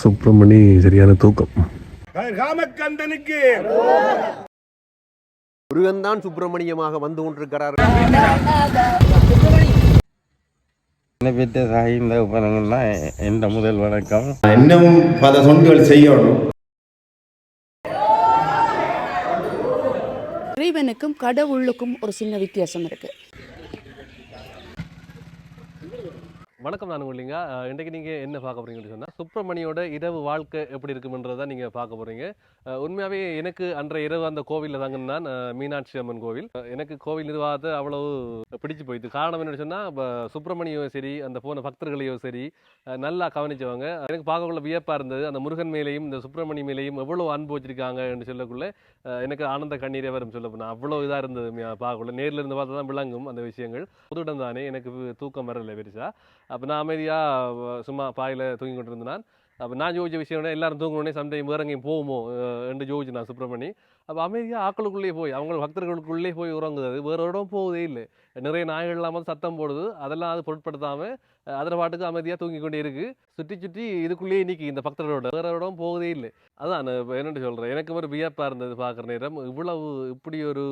சுப்பிரமணி சரியான தூக்கம். ராமக்கந்தனுக்கு முருகன் தான் சுப்பிரமணியமாக வந்து கொண்டிருக்கிறார். பெற்ற சாய்ந்த உபநங்கன்னா எந்த முதல் வணக்கம். இன்னும் பல தொண்டுகள் செய்யணும். இறைவனுக்கும் கடவுளுக்கும் ஒரு சின்ன வித்தியாசம் இருக்கு. வணக்கம், நான் இல்லைங்க. இன்றைக்கு நீங்கள் என்ன பார்க்க போகிறீங்கன்னு சொன்னால், சுப்பிரமணியோட இரவு வாழ்க்கை எப்படி இருக்குமென்றதை நீங்கள் பார்க்க போகிறீங்க. உண்மையாகவே எனக்கு அன்றைய இரவு அந்த கோவிலில் தாங்கன்னா மீனாட்சி அம்மன் கோவில். எனக்கு கோவில் நிர்வாகத்தை அவ்வளவு பிடிச்சு போயிடுது. காரணம் என்னன்னு சொன்னால், இப்போ சுப்பிரமணியோ சரி, அந்த போன பக்தர்களையோ சரி நல்லா கவனிச்சவங்க. எனக்கு பார்க்கக்குள்ள வியப்பாக இருந்தது. அந்த முருகன் மேலேயும் இந்த சுப்பிரமணி மேலேயும் எவ்வளோ அன்பு வச்சிருக்காங்கன்னு சொல்லக்குள்ள எனக்கு ஆனந்த கண்ணீரே வரும். சொல்ல போனால் அவ்வளோ இதாக இருந்தது பார்க்கக்குள்ள. நேரில் இருந்து பார்த்தா தான் விளங்கும் அந்த விஷயங்கள். புதுடம் தானே, எனக்கு தூக்கம் வரலை பெருசாக. அப்போ நான் அமைதியாக சும்மா பாயில் தூங்கி கொண்டு இருந்தேன். அப்போ நான் ஜோதிச்ச விஷயம் எல்லாரும் தூங்கினோடனே சம்டைம் வேற எங்கேயும் போகுமோ என்று ஜோதிச்சு நான் சுப்பிரமணி. அப்போ அமைதியாக ஆக்களுக்குள்ளேயே போய் அவங்க பக்தர்களுக்குள்ளே போய் உறங்குது. வேற இடம் போவதே இல்லை. நிறைய நாய்கள் இல்லாமல் சத்தம் போடுது. அதெல்லாம் அது பொருட்படுத்தாமல் அதில் பாட்டுக்கு அமைதியாக தூங்கி கொண்டே இருக்குது. சுற்றி சுற்றி இதுக்குள்ளேயே நிற்கி இந்த பக்தர்களோட வேற இடம் போவதே இல்லை. அதான் என்னென்னு சொல்கிறேன், எனக்கு ஒரு வியப்பாக இருந்தது பார்க்குற நேரம். இவ்வளவு இப்படி ஒரு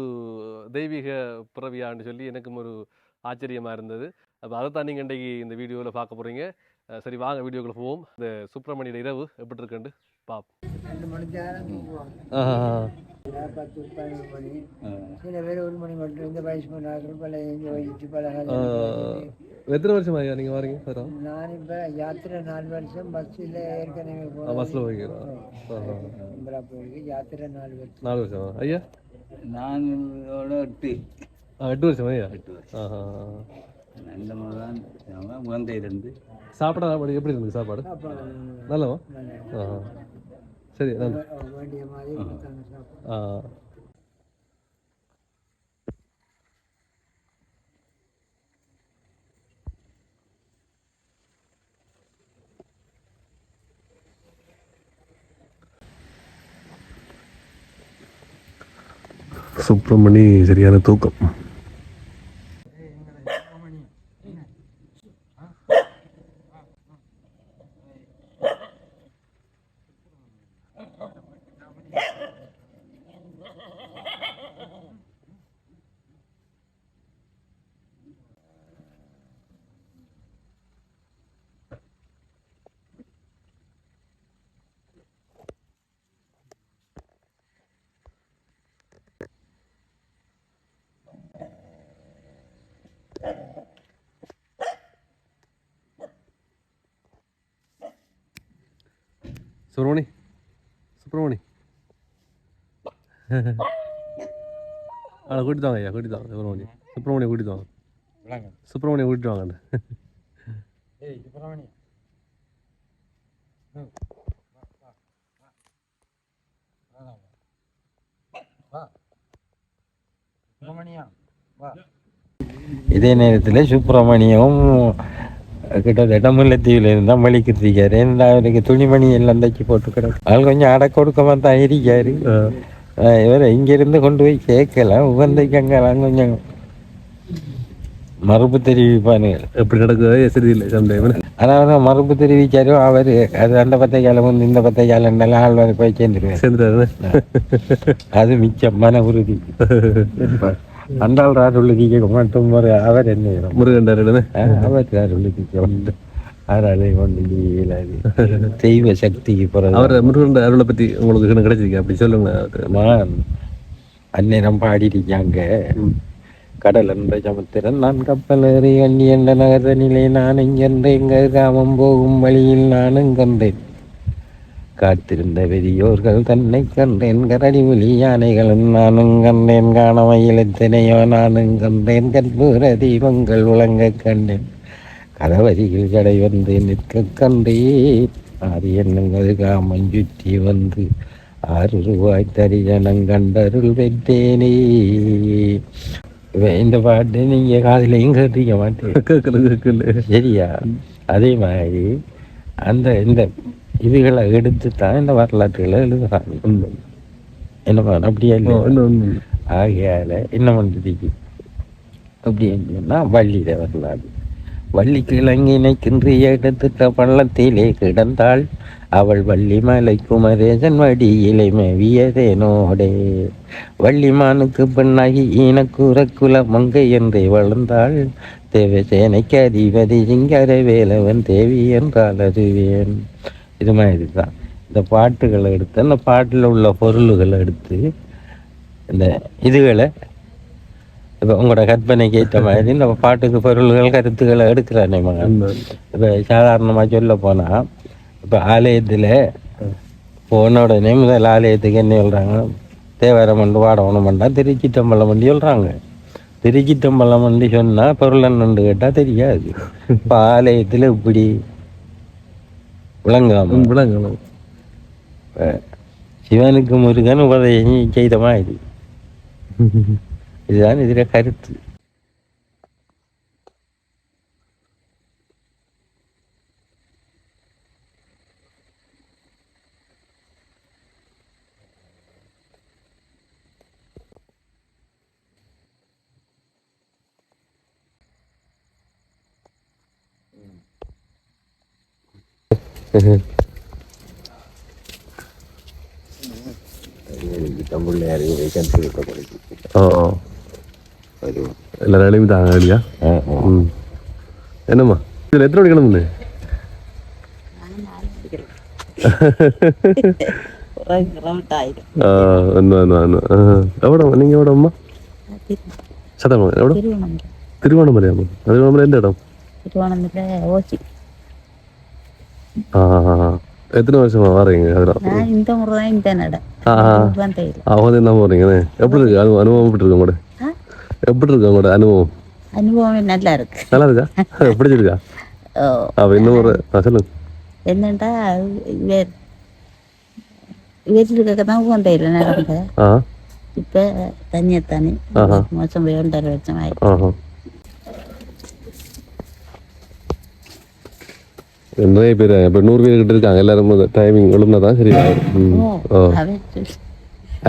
தெய்வீக பிறவியான்னு சொல்லி எனக்கும் ஒரு ஆச்சரியமாக இருந்தது. அப்போ அதை தான் நீங்கள் இன்றைக்கு இந்த வீடியோவில் பார்க்க போகிறீங்க. சரி, வாங்க வீடியோக்குள்ள போவோம். இந்த சுப்பிரமணியோட இரவு எப்படி இருக்குண்டு பாப். 2 மணி நேரம் தூங்குவாங்க. 10 11 மணி. சில பேர் 1 மணி மட்டும். இந்த வயசு பண்ணாங்க பல யோசிச்சு பல. எத்தனை வருஷம் ஐயா நீங்கள் வரீங்க? நான் இப்போ யாத்திரை 4 வருஷம் பஸ்ஸில் ஏற்கனவே போகிறேன். பஸ்ஸில் போய்க்கிறோம். போயிருக்கு யாத்திரை 4 வருஷம். 4 வருஷம் ஐயா. நான் 8 வருஷம் ஐயா. நல்ல முறைதான் குழந்தையிலிருந்து சாப்பிட எப்படி இருந்தது சாப்பாடு? நல்லவா? சரி, வேண்டிய மாதிரி சுப்பிரமணி சரியான தூக்கம். சுப்பிரமணி சுப்பிரமணி கூட்டிட்டு வாங்க ஐயா, கூட்டிட்டு வாங்க. சுப்பிரமணியை கூட்டிட்டு வாங்க. சுப்பிரமணியை கூட்டிட்டு வாங்க. இதே நேரத்தில் சுப்பிரமணியம் கிட்டத்தட்ட முல்லைத்தீவில் இருந்தால் மலிக்கிறதுக்காரு. அவருக்கு துணிமணி எல்லாம் தைச்சி போட்டு கிடக்கு. அது கொஞ்சம் அடை கொடுக்கமா தான் இருக்காரு. இவர் இங்கிருந்து கொண்டு போய் கேட்கலாம், உகந்தைக்கங்கலாம் கொஞ்சம் மறுப்பு தெரிவிப்பானுங்க. எப்படி நடக்குது சரியில்லை சம்டைம். ஆனால் மறுப்பு தெரிவிச்சாரோ அவர் அது அந்த 10 காலம் வந்து இந்த 10 காலம் ஆள் வரை போய் சேர்ந்துருவாரு. அது மிச்சம் மன உறுதி. அண்டாள் ராருள்ளிக்க மட்டும் அவர் என்ன முருகண்டார் அவர் ராருள்ளிக்க மட்டும் அருளை கொண்டு தெய்வ சக்திக்கு பிறகு அவர் முருகன் அருளை பற்றி உங்களுக்கு கிடைச்சிருக்கு அப்படி சொல்லுங்க. நான் அந்நேரம் பாடியிருக்காங்க. கடல் என்ற சமுத்திரன் நான் கப்பல் ஏறி அண்ணி என்ற நகர நிலை நான் இங்கென்று எங்க காமம் போகும் வழியில் நானும் கண்டேன். காத்திருந்த பெரியோர்கள் தன்னை கண்டேன். கரடி ஒலி யானைகளும் நானும் கண்டேன். காணமையில் எத்தனையோ நானும் கண்டேன். கற்பூர தீபங்கள் உலங்க கண்டேன். கதவரியில் கடை வந்து நிற்க கண்டேன். அது என்னங்கிறது காமம் சுற்றி வந்து 6 ரூபாய் தரிசனம் கண்டருள் பெற்றேனே. இந்த பாட்டு நீங்க காதிலையும் கேட்டிக்க மாட்டேன். சரியா? அதே மாதிரி அந்த இந்த இதுகளை எடுத்து தான் இந்த வரலாற்றுகளை எழுதுறாங்க. என்ன பண்ண அப்படியா இல்லை? ஆகையால என்ன பண்ணுறதுக்கு அப்படின்னு சொன்னால் வள்ளியில வரலாறு. வள்ளி கிழங்கினை கின்றி எடுத்துட்ட பள்ளத்திலே கிடந்தாள் அவள் வள்ளிமலை குமரேசன் வடியிலை மேவியதேனோடே வள்ளிமானுக்கு பெண்ணாகி ஈனக்கூற குல மங்கை என்றே வளர்ந்தாள் தேவசேனைக்கு அதிபதி சிங்கர வேலவன் தேவி என்றால் அறிவேன். இது மாதிரி தான் இந்த பாட்டுகளை எடுத்து அந்த பாட்டில் உள்ள பொருள்களை எடுத்து இந்த இதுகளை இப்போ உங்களோட கற்பனைக்கு ஏற்ற மாதிரி இந்த பாட்டுக்கு பொருள்கள் கருத்துக்களை எடுக்கிறானே மகன். இப்போ சாதாரணமாக சொல்ல போனால் இப்போ ஆலயத்தில் போன உடனே முதல் ஆலயத்துக்கு என்ன சொல்கிறாங்க, தேவாரம் மண்டு வாடவனம் பண்ணா திருச்சிட்டம்பலம் பண்ணி சொல்கிறாங்க. திருச்சிட்டம்பலம் பண்ணி சொன்னால் பொருள் என்னன்னு கேட்டால் தெரியாது. இப்போ ஆலயத்தில் இப்படி விளங்கலாம். சிவனுக்கு முருகன் உபதேசம் செய்த மாதிரி இதுதான் இதில் கருத்து. எல்லாரும் தாங்க இல்லையா? என்னம்மா இதில் எத்தனை மணி கிளம்புது? எவ்வளோ நீங்கள் எவ்வளோ அம்மா சட்டமா எவ்வளோ? திருவண்ணாமலையாம்மா. திருவண்ணாமலை எந்த இடம்? எத்தனை வருஷமா வரீங்க? இந்த முறை தான் இந்த நடம் அவங்க என்ன போறீங்கன்னு எப்படி இருக்கு அனுபவம்? எப்படி இருக்கு உங்களோட? எப்படி இருக்கு உங்களோட அனுபவம்? அனுபவம் நல்லா இருக்கு. நல்லா இருக்கா? பிடிச்சிருக்கா? அப்ப இன்னும் ஒரு சொல்லுங்க. என்னண்டா இவருக்கு தான் ஊந்தையில் நடந்த இப்ப தனியத்தானே மோசம் 2.5 வருஷம் ஆயிடுச்சு. நிறைய பேர் இப்போ 100 பேர் கிட்ட இருக்காங்க. எல்லாரும் டைமிங் ஒழுங்கா தான் சரி.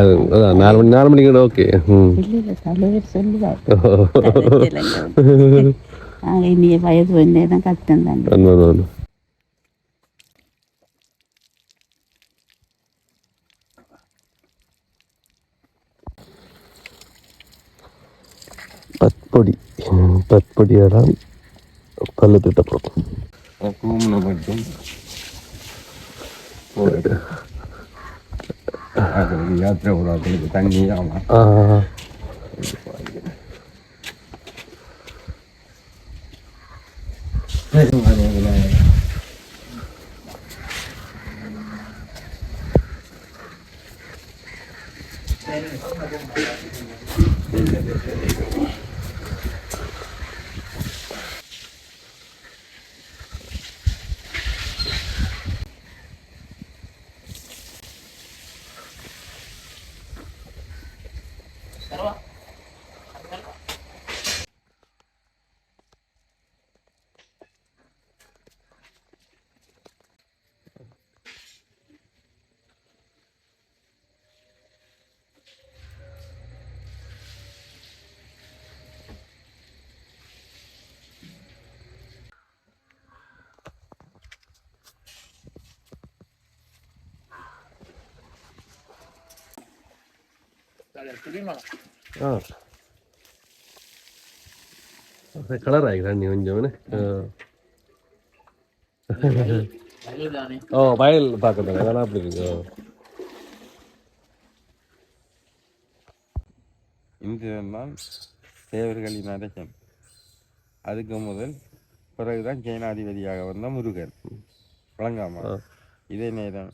அதான் 4 மணிக்கு ஓகே. இனிய வயது வந்தேதான் கஷ்டம் தானே. பத்பொடியெல்லாம் பல்லு திட்டப்படும். மட்டும் யாத்திரை ஒரு தண்ணி. ஆமாம் கலர் ஆகிக்கிறா நீ கொஞ்சம். வயல் பார்க்கறது அதெல்லாம் அப்படி இருக்கு. இந்திரன் தேவர்களின் அரசன். அதுக்கு முதல் பிறகுதான் சேனாதிபதியாக வந்த முருகன். வழங்காமா இதே நேரம்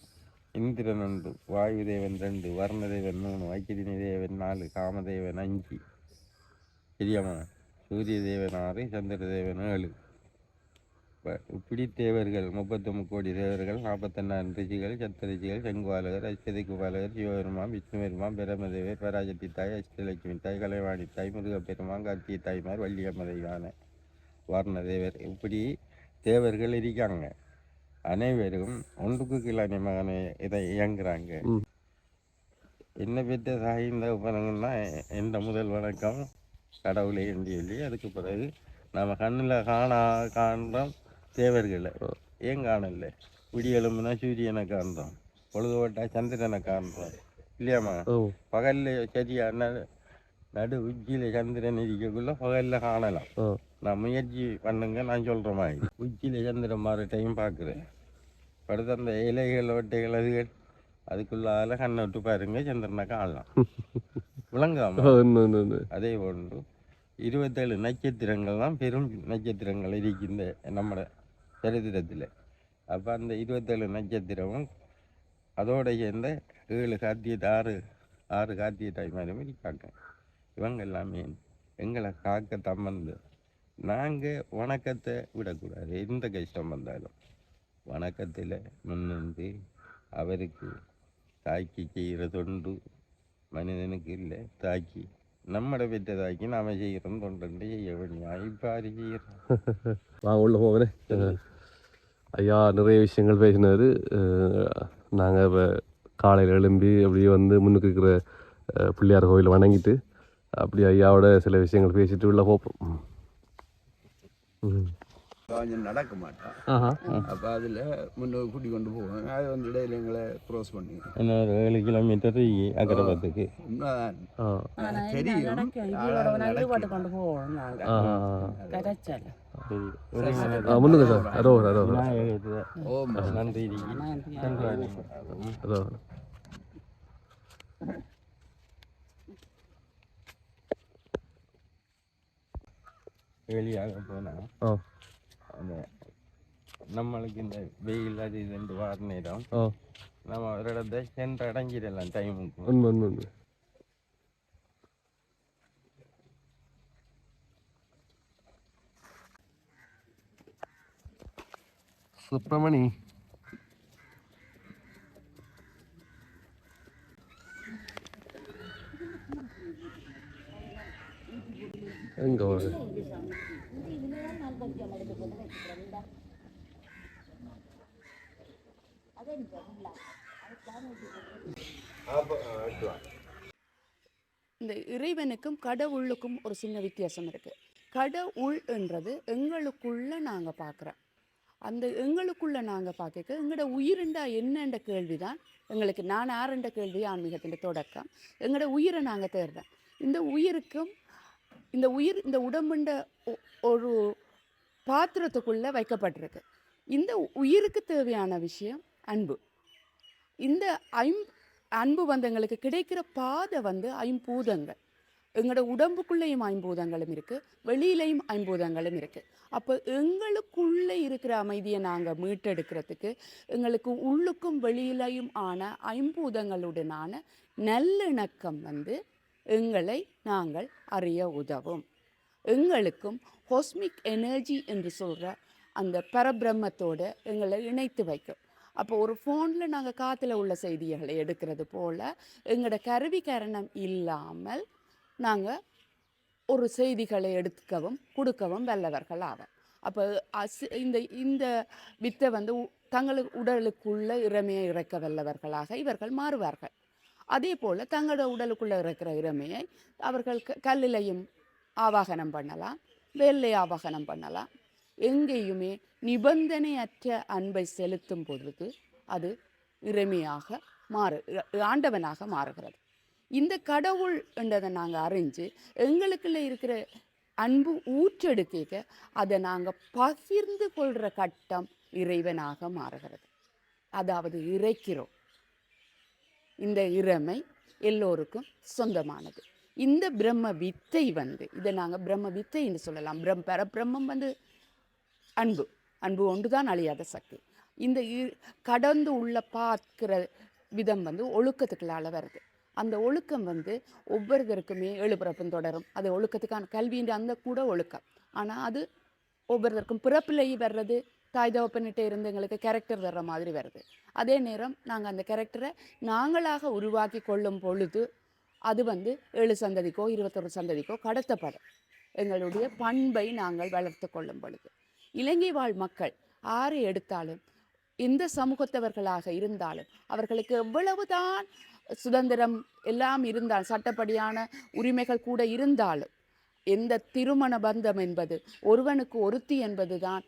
இந்திரன் 1, வாயுதேவன் 2, வர்ணதேவன் 3, ஐக்கிரினி தேவன் 4, காமதேவன் 5, சரியாமா சூரிய தேவன் 6, சந்திர தேவன் 7. இப்படி தேவர்கள் 39 கோடி தேவர்கள், 48 ரிஷிகள், சப்தரிஷிகள், செங்குவாலகர், அஷ்டதிக்குபாலகர், சிவபெருமான், விஷ்ணு பெருமான், பிரமதேவர், பராசக்தி தாய், அஷ்டலட்சுமி தாய், கலைவாணி தாய், முருகப்பெருமான், கார்த்திகை தாய்மார், வள்ளியம்மதையான வர்ணதேவர். இப்படி தேவர்கள் இருக்காங்க. அனைவரும் ஒன்றுக்கு கீழே மகனை இதை இயங்குறாங்க. என்ன பெற்ற சாய்ந்த உபனங்கன்னா எந்த முதல் வணக்கம் கடவுளை என்று சொல்லி அதுக்கு பிறகு நம்ம கண்ணில் காண்றோம் தேவர்களை ஏன் காணல? விடியெலும்புனா சூரியனை காண்றோம், பொழுது போட்டா சந்திரனை காண்றோம் இல்லையாம்மா? பகல்ல சரியான நடு உச்சியில் சந்திரன் இருக்கக்குள்ள பகலில் காணலாம். நான் முயற்சி பண்ணுங்க, நான் சொல்கிற மாதிரி உச்சியில் சந்திரன் மாற டைம் பார்க்குறேன். அடுத்து அந்த இலைகள் ஒட்டைகள் அதுகள் அதுக்குள்ளால கண்ணை விட்டு பாருங்க, சந்திரனை காணலாம். விளங்காம அதே போன்று 27 நட்சத்திரங்கள் தான் பெரும் நட்சத்திரங்கள் இருக்கின்ற நம்ம சரித்திரத்தில். அப்போ அந்த 27 நட்சத்திரமும் அதோட சேர்ந்த 7 காத்திய ஆறு காத்திய டைம் இருக்காங்க. இவங்க எல்லாமே எங்களை காக்க தம்மந்து. நாங்கள் வணக்கத்தை விடக்கூடாது. எந்த கஷ்டம் வந்தாலும் வணக்கத்தில் முன்னின்று அவருக்கு தாக்கி செய்கிற தொண்டு மனிதனுக்கு இல்லை. தாக்கி நம்மளை பெற்ற தாக்கி நாம் செய்கிறோம் தொண்டு செய்ய வேண்டிய இப்போ யாரு செய்கிறோம்? வாங்க உள்ள போகிறேன். ஐயா நிறைய விஷயங்கள் பேசினார். நாங்கள் இப்போ காலையில் எழும்பி அப்படியே வந்து முன்னுக்கு இருக்கிற பிள்ளையார் கோயிலை வணங்கிட்டு அப்படி ஐயாவோட சில விஷயங்கள் பேசிட்டு உள்ள போப்போம். கொஞ்சம் நடக்க மாட்டான். அப்போ அதில் முன்னோர் கூட்டி கொண்டு போவோம். அது வந்து இடையில எங்களை க்ரோஸ் பண்ணி இன்னொரு 7 கிலோமீட்டர் அக்கரபத்துக்கு உண்மைதான் தெரியும். கொண்டு போவோம் முன்னுக்கு சார் அரோ நன்றி. அதோ வெளியாக போனால் அந்த நம்மளுக்கு இந்த வெயில் அது இதுண்டு வார நேரம் நம்ம ஒரு இடத்த சென்று அடைஞ்சிடலாம் டைமுக்கு. உண்மை சுப்பிரமணி எங்க இந்த இறைவனுக்கும் கடவுளுக்கும் ஒரு சின்ன வித்தியாசம் இருக்குது. கடவுள் என்றது எங்களுக்குள்ள நாங்கள் பார்க்குறோம். அந்த எங்களுக்குள்ள நாங்கள் பார்க்க எங்களோட உயிரெண்டா என்னென்ற கேள்வி தான் எங்களுக்கு. நான் ஆறுன்ற கேள்வி ஆன்மீகத்தின் தொடக்கம். எங்களோட உயிரை நாங்கள் தேடுறோம். இந்த உயிருக்கும் இந்த உடம்புண்ட ஒரு பாத்திரத்துக்குள்ளே வைக்கப்பட்டிருக்கு. இந்த உயிருக்கு தேவையான விஷயம் அன்பு. இந்த அன்பு வந்து எங்களுக்கு கிடைக்கிற பாதை வந்து ஐம்பூதங்கள். எங்களோட உடம்புக்குள்ளேயும் ஐம்பூதங்களும் இருக்குது, வெளியிலையும் ஐம்பூதங்களும் இருக்குது. அப்போ எங்களுக்குள்ளே இருக்கிற அமைதியை நாங்கள் மீட்டெடுக்கிறதுக்கு எங்களுக்கு உள்ளுக்கும் வெளியிலையும் ஆன ஐம்பூதங்களுடனான நல்லிணக்கம் வந்து எங்களை நாங்கள் அறிய உதவும். எங்களுக்கும் காஸ்மிக் எனர்ஜி என்று சொல்கிற அந்த பரபிரம்மத்தோடு எங்களை இணைத்து வைக்கும். அப்போ ஒரு ஃபோனில் நாங்கள் காற்றுல உள்ள செய்திகளை எடுக்கிறது போல் எங்களோட கருவி கரணம் இல்லாமல் நாங்கள் ஒரு செய்திகளை எடுக்கவும் கொடுக்கவும் வல்லவர்கள் ஆவோம். அப்போ இந்த வித்தை வந்து தங்களுக்கு உடலுக்குள்ள இறமையை இறக்க வல்லவர்களாக இவர்கள் மாறுவார்கள். அதே போல் தங்களோட உடலுக்குள்ளே இருக்கிற இறமையை அவர்கள் கல்லிலையும் ஆவாகனம் பண்ணலாம், வேலை ஆவாகனம் பண்ணலாம். எங்கேயுமே நிபந்தனையற்ற அன்பை செலுத்தும் பொழுது அது இறைமையாக ஆண்டவனாக மாறுகிறது. இந்த கடவுள் என்றதை நாங்கள் அறிஞ்சு எங்களுக்குள்ள இருக்கிற அன்பு ஊற்றெடுக்க அதை நாங்கள் பகிர்ந்து கொள்கிற கட்டம் இறைவனாக மாறுகிறது. அதாவது இறைக்கிறோம். இந்த இறைமை எல்லோருக்கும் சொந்தமானது. இந்த பிரம்ம வித்தை வந்து இதை நாங்கள் பிரம்ம வித்தைன்னு சொல்லலாம். பரபிரம்மம் வந்து அன்பு ஒன்று தான் அழியாத சக்தி. இந்த கடந்து உள்ள பார்க்கிற விதம் வந்து ஒழுக்கத்துக்குள்ளால வருது. அந்த ஒழுக்கம் வந்து ஒவ்வொருத்தருக்குமே எழுபிறப்பும் தொடரும். அது ஒழுக்கத்துக்கான கல்வின்ற அந்த கூட ஒழுக்கம். ஆனால் அது ஒவ்வொருத்தருக்கும் பிறப்பிலேயே வர்றது, தாய் தகப்பன்கிட்ட இருந்து எங்களுக்கு கேரக்டர் வர்ற மாதிரி வருது. அதே நேரம் நாங்கள் அந்த கேரக்டரை நாங்களாக உருவாக்கி கொள்ளும் பொழுது அது வந்து 7 சந்ததிக்கோ 21 சந்ததிக்கோ கடத்தப்படும். எங்களுடைய பண்பை நாங்கள் வளர்த்து கொள்ளும் பொழுது இலங்கை வாழ் மக்கள் ஆறு எடுத்தாலும் எந்த சமூகத்தவர்களாக இருந்தாலும் அவர்களுக்கு எவ்வளவுதான் சுதந்திரம் எல்லாம் இருந்தால் சட்டப்படியான உரிமைகள் கூட இருந்தாலும் எந்த திருமண பந்தம் என்பது ஒருவனுக்கு ஒருத்தி என்பதுதான்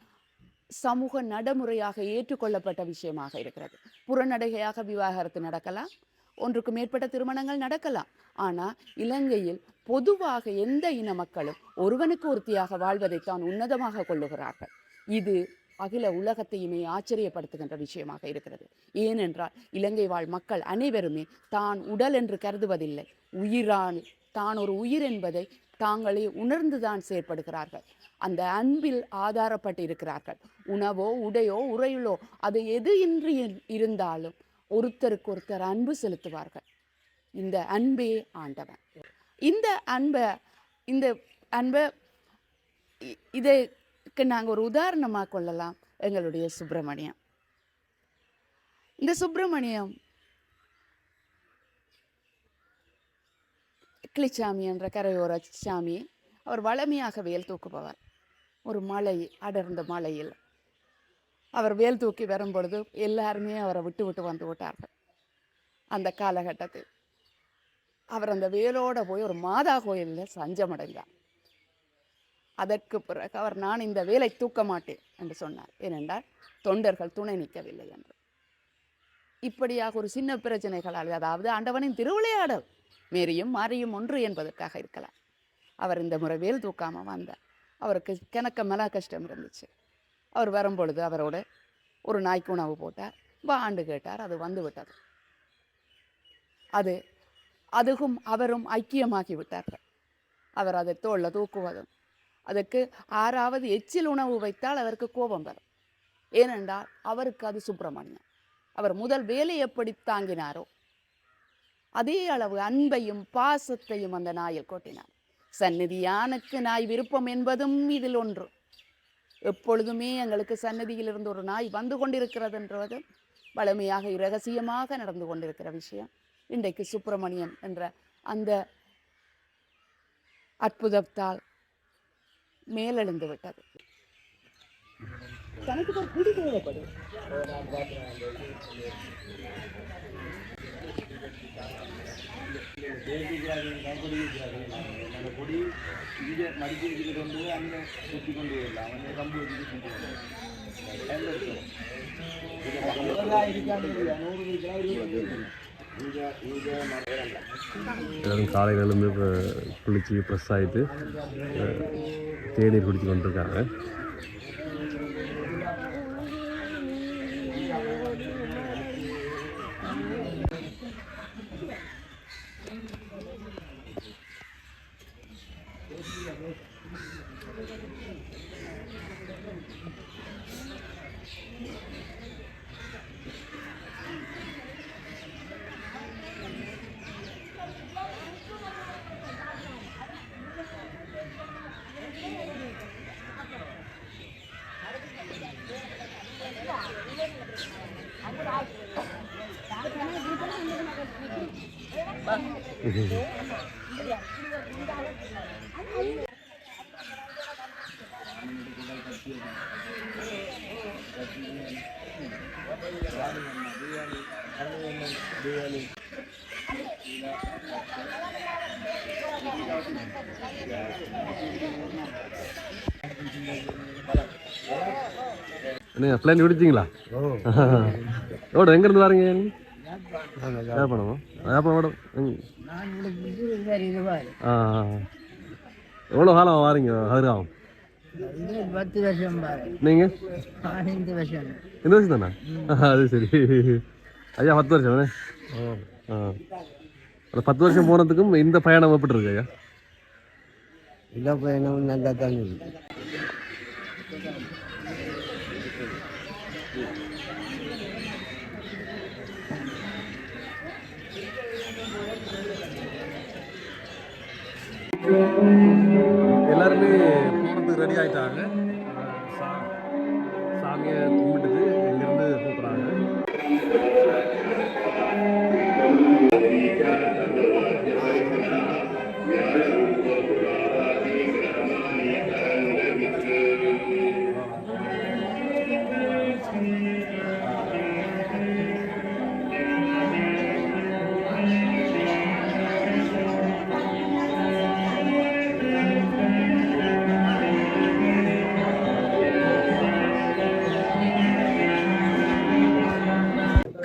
சமூக நடைமுறையாக ஏற்றுக்கொள்ளப்பட்ட விஷயமாக இருக்கிறது. புறநடைகையாக விவாகரத்து நடக்கலாம், ஒன்றுக்கு மேற்பட்ட திருமணங்கள் நடக்கலாம். ஆனால் இலங்கையில் பொதுவாக எந்த இன மக்களும் ஒருவனுக்கு ஒருத்தியாக வாழ்வதைத்தான் உன்னதமாக கொள்ளுகிறார்கள். இது அகில உலகத்தையுமே ஆச்சரியப்படுத்துகின்ற விஷயமாக இருக்கிறது. ஏனென்றால் இலங்கை வாழ் மக்கள் அனைவருமே தான் உடல் என்று கருதுவதில்லை, உயிரான் தான் ஒரு உயிர் என்பதை தாங்களே உணர்ந்துதான் செயற்படுகிறார்கள். அந்த அன்பில் ஆதாரப்பட்டு இருக்கிறார்கள். உணவோ உடையோ உறையுளோ அது எது இன்றி இருந்தாலும் ஒருத்தருக்கு ஒருத்தர் அன்பு செலுத்துவார்கள். இந்த அன்பே ஆண்டவன். இந்த அன்பை இதற்கு நாங்கள் ஒரு உதாரணமாக கொள்ளலாம். எங்களுடைய சுப்பிரமணியம். இந்த சுப்பிரமணியம் கிளிச்சாமி என்ற கரையோர சாமி. அவர் வளமையாக வேல் தூக்குபவர். ஒரு மலை, அடர்ந்த மலையில் அவர் வேல் தூக்கி வரும் பொழுது எல்லாருமே அவரை விட்டு விட்டு வந்து விட்டார்கள். அந்த காலகட்டத்தில் அவர் அந்த வேலோடு போய் ஒரு மாதா கோயிலில் சஞ்சமடைந்தார். அதற்கு பிறகு அவர் நான் இந்த வேலை தூக்க மாட்டேன் என்று சொன்னார். ஏனென்றால் தொண்டர்கள் துணை நிற்கவில்லை என்று. இப்படியாக ஒரு சின்ன பிரச்சனைகளால், அதாவது ஆண்டவனின் திருவிளையாடல் மேரியும் மாரியும் ஒன்று என்பதற்காக இருக்கலாம், அவர் இந்த முறை வேல் தூக்காமல் வந்தார். அவருக்கு கணக்க மன கஷ்டம் இருந்துச்சு. அவர் வரும்பொழுது அவரோட ஒரு நாய்க்கு உணவு போட்டார். ஆண்டு கேட்டார். அது வந்து விட்டது. அதுவும் அவரும் ஐக்கியமாகி விட்டார்கள். அவர் அதை தோளில் தூக்குவதும், அதற்கு 6வது எச்சில் உணவு வைத்தால் அவருக்கு கோபம் வரும். ஏனென்றால் அவருக்கு அது சுப்பிரமணியம். அவர் முதல் வேலை எப்படி தாங்கினாரோ அதே அளவு அன்பையும் பாசத்தையும் அந்த நாயில் கொட்டினார். சந்நிதியானுக்கு நாய் விருப்பம் என்பதும் இதில் ஒன்று. எப்பொழுதுமே எங்களுக்கு சந்நிதியில் இருந்து ஒரு நாய் வந்து கொண்டிருக்கிறது என்றது வலிமையாக இரகசியமாக நடந்து கொண்டிருக்கிற விஷயம். இன்றைக்கு சுப்பிரமணியம் என்ற அந்த அற்புதத்தால் மேலெழுந்து விட்டது. தனக்கு ஒரு குடி தேவைப்படும். எல்லாரும் காலையில் எழுந்து குளிச்சு ஃப்ரெஷ் ஆகிட்டு தேநீர் குடிச்சு கொண்டிருக்காங்க. என்ன பிளான் விடுச்சிங்களா? எவ்வளோ எங்கேருந்து வரீங்க? வியாபாரமா? வியாபாரம் எவ்வளோ காலம் வாரீங்க? அதுக்காகும் 10 வருஷம். நீங்கள் 5 வருஷம். இந்த வருஷம் தானே? அது சரி. ஐயா 10 வருஷம் தானே? அந்த 10 வருஷம் போனதுக்கும் இந்த பயணம் எப்படி இருக்கு ஐயா? இந்த பயணம் நல்லா தான் இருக்கு. எல்லாருமே போகிறதுக்கு ரெடி ஆகிட்டாங்க. சாமியை கும்பிட்டுட்டு இங்கேருந்து கூப்பிட்றாங்க.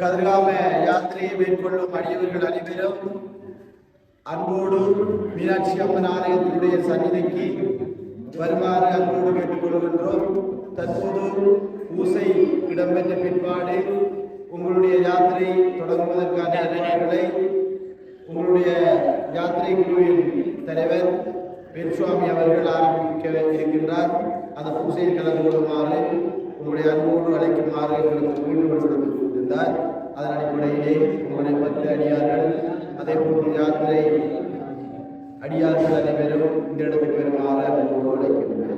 கதிர்காம யாத்திரையை மேற்கொள்ளும் அடியவர்கள் அனைவரும் அன்போடு மீனாட்சி அம்மன் ஆலயத்தினுடைய சந்நிதிக்கு வருமாறு அன்போடு கேட்டுக்கொள்கின்றோம். தற்போது பூசை இடம்பெற்ற பிற்பாடு உங்களுடைய யாத்திரை தொடங்குவதற்கான ஏற்பாடுகளை உங்களுடைய யாத்திரை குழுவின் தலைவர் பெருசுவாமி அவர்கள் ஆரம்பிக்க இருக்கின்றார். அந்த பூசையில் கலந்து கொள்ளுமாறு உங்களுடைய அன்போடு அழைக்குமாறு எங்களுக்கு வேண்டுகோள். அதன் அடிப்படையிலே உங்களுடைய 10 அடியார்கள் அதே போன்று யாத்திரை அடியார்கள் அனைவரும் இந்த இடத்துக்கு வருமாறு அன்போடு அழைக்கின்றனர்.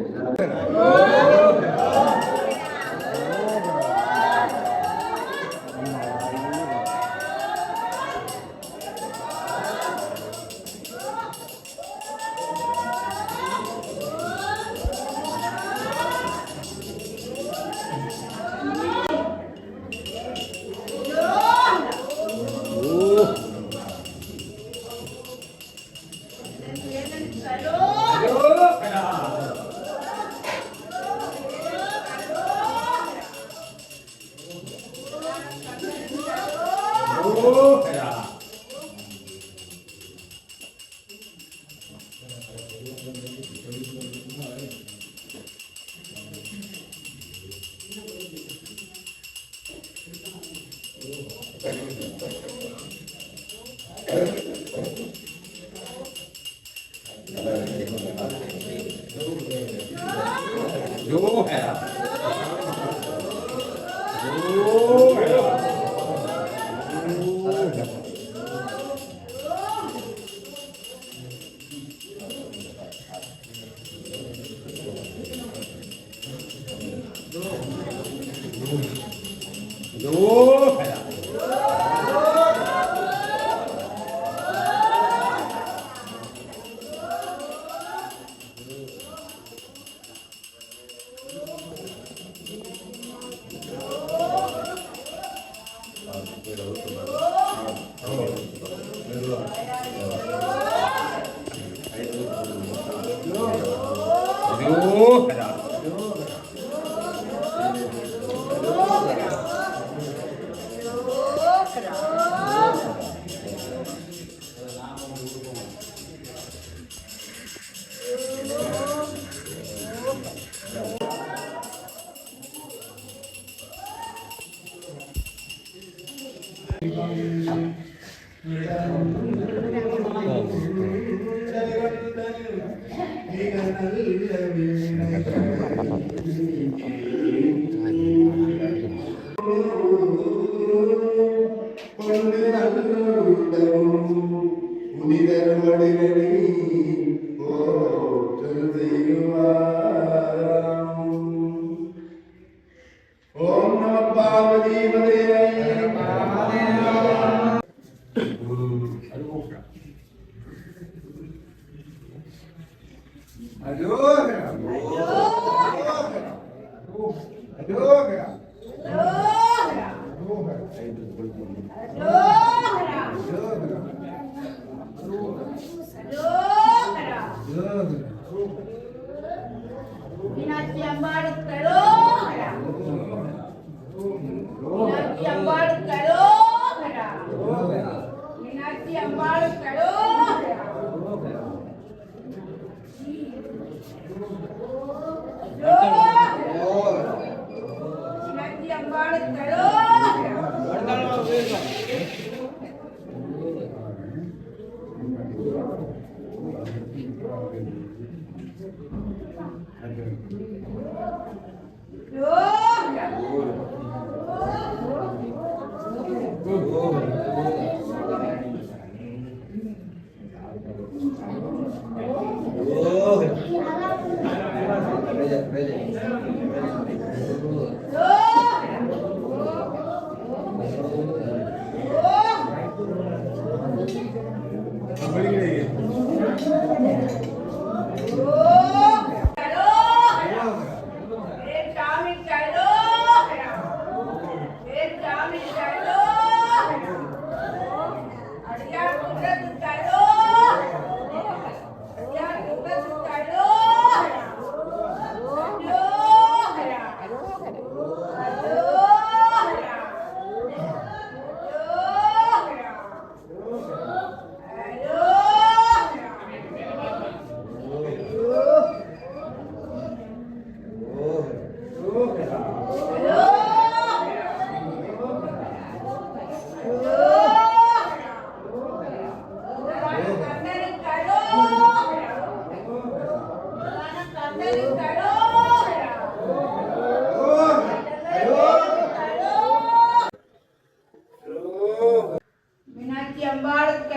மீனாட்சி அம்பாளுக்கு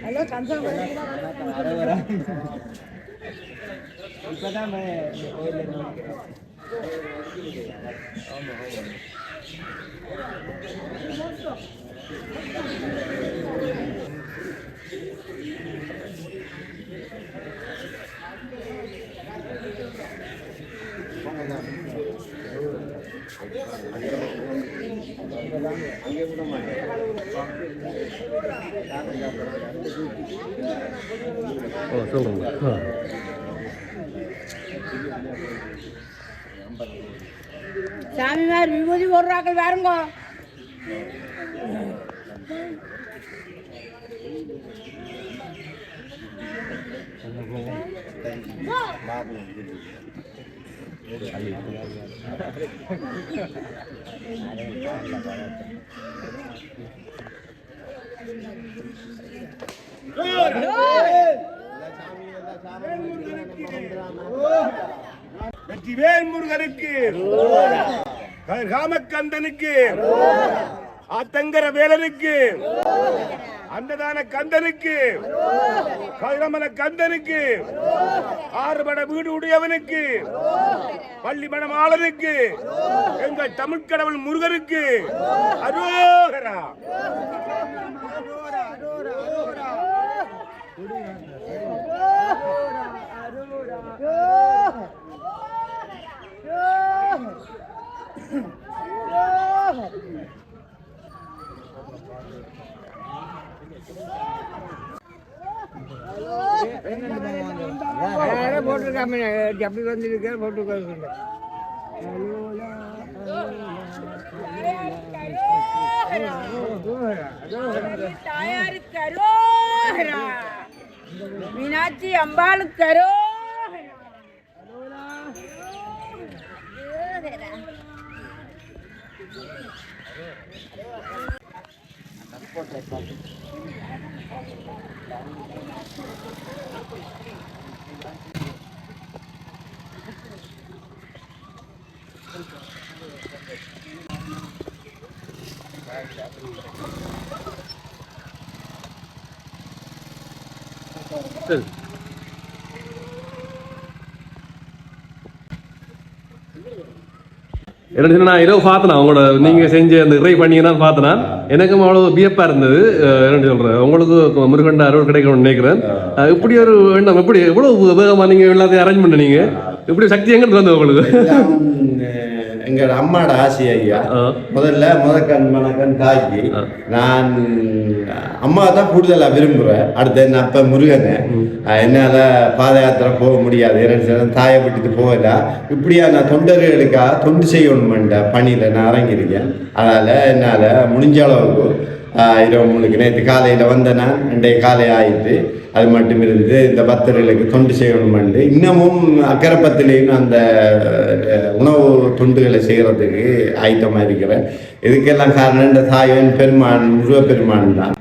ஹலோ கன்சர்ன் இப்பதான் சாமிமார் விபூதி போடுறாக்கள் வேறுங்க. வெற்றிவேல் முருகனுக்கு, காமக்கந்தனுக்கு, ஆத்தங்கர வேலனுக்கு, அன்னதான கந்தனுக்கு, கதிரமல கந்தனுக்கு, ஆறுபட வீடு உடையவனுக்கு, பள்ளிமணமாளனுக்கு, எங்கள் தமிழ் கடவுள் முருகனுக்கு அரோகரா. போட்டிருக்காம அப்படி வந்துருக்க போட்டு மீனாட்சி அம்பாளுக்கு சரி. என்ன நான் இரவு பார்த்தேன் உங்களோட நீங்க செஞ்ச அந்த இறை பண்ணீங்கன்னா பார்த்தேன்னா எனக்கும் அவ்வளவு வியப்பா இருந்தது. என்ன சொல்றேன், உங்களுக்கு முருகண்ட அருள் கிடைக்கணும்னு நினைக்கிறேன். இப்படி ஒரு எண்ணம் எப்படி எவ்வளவு வேகமா நீங்க எல்லாத்தையும் அரேஞ்ச் பண்ணீங்க, இப்படி சக்தி எங்க வந்து உங்களுக்கு? எங்களோட அம்மாட ஆசை ஐயா. முதக்கண் மணக்கண் தாக்கி நான் அம்மா தான் கூடுதலா விரும்புறேன். அடுத்து என்ன அப்ப முருகனை என்னால பாத யாத்திரை போக முடியாது, தாயை விட்டுட்டு போகல. இப்படியா நான் தொண்டர்களுக்காக தொண்டு செய்யணுமென்ற பணியில நான் இறங்கியிருக்கேன். அதனால என்னால முடிஞ்ச அளவுக்கு இரவு முழுக்க நேற்று காலையில வந்தேன்னா இன்றைய காலை ஆயிட்டு அது மட்டும் இருந்து இந்த பக்தர்களுக்கு தொண்டு செய்யணுமெண்டு இன்னமும் அக்கரைப்பத்திலையும் அந்த உணவு தொண்டுகளை செய்கிறதுக்கு ஆயத்தமாக இருக்கிறேன். இதுக்கெல்லாம் காரணம் இந்த தாயன் பெருமான் முருகப்பெருமான் தான்.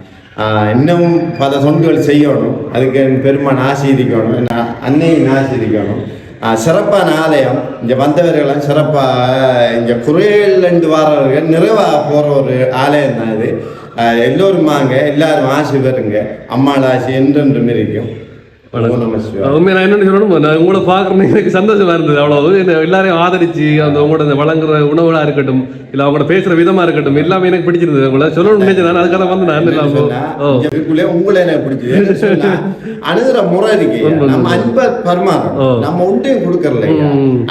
இன்னமும் பல தொண்டுகள் செய்யணும், அதுக்கு பெருமான் ஆசீர்வதிக்கணும், அன்னையும் ஆசீர்வதிக்கணும். சிறப்பான ஆலயம், இங்கே வந்தவர்களெல்லாம் சிறப்பாக இங்கே குறையிலேருந்து வரவர்கள் நிறைவாக போகிற ஒரு ஆலயம் தான் இது. எல்லோரும் வாங்க, எல்லாரும் ஆசை பெறுங்க, அம்மாள் ஆசை என்றென்றும் இருக்கும். உண்மையை நான் என்ன சொல்லணும், நான் உங்களை பார்க்குறேன்னு எனக்கு சந்தோஷமா இருந்தது. அவ்வளவு எல்லாரையும் ஆதரிச்சு அந்த உங்களோட வழங்குற உணவுகளா இருக்கட்டும், இல்லை அவங்களோட பேசுற விதமா இருக்கட்டும், எல்லாமே எனக்கு பிடிச்சிருந்தது. உங்களை சொல்லணும்னு நினைச்சேன், நான் அதுக்காக வந்து நான் உங்களை எனக்கு பிடிச்சது அணுகிற முறை இருக்கு. நம்ம அன்பை பரிமாறும், நம்ம ஒன்றையும் கொடுக்கறல.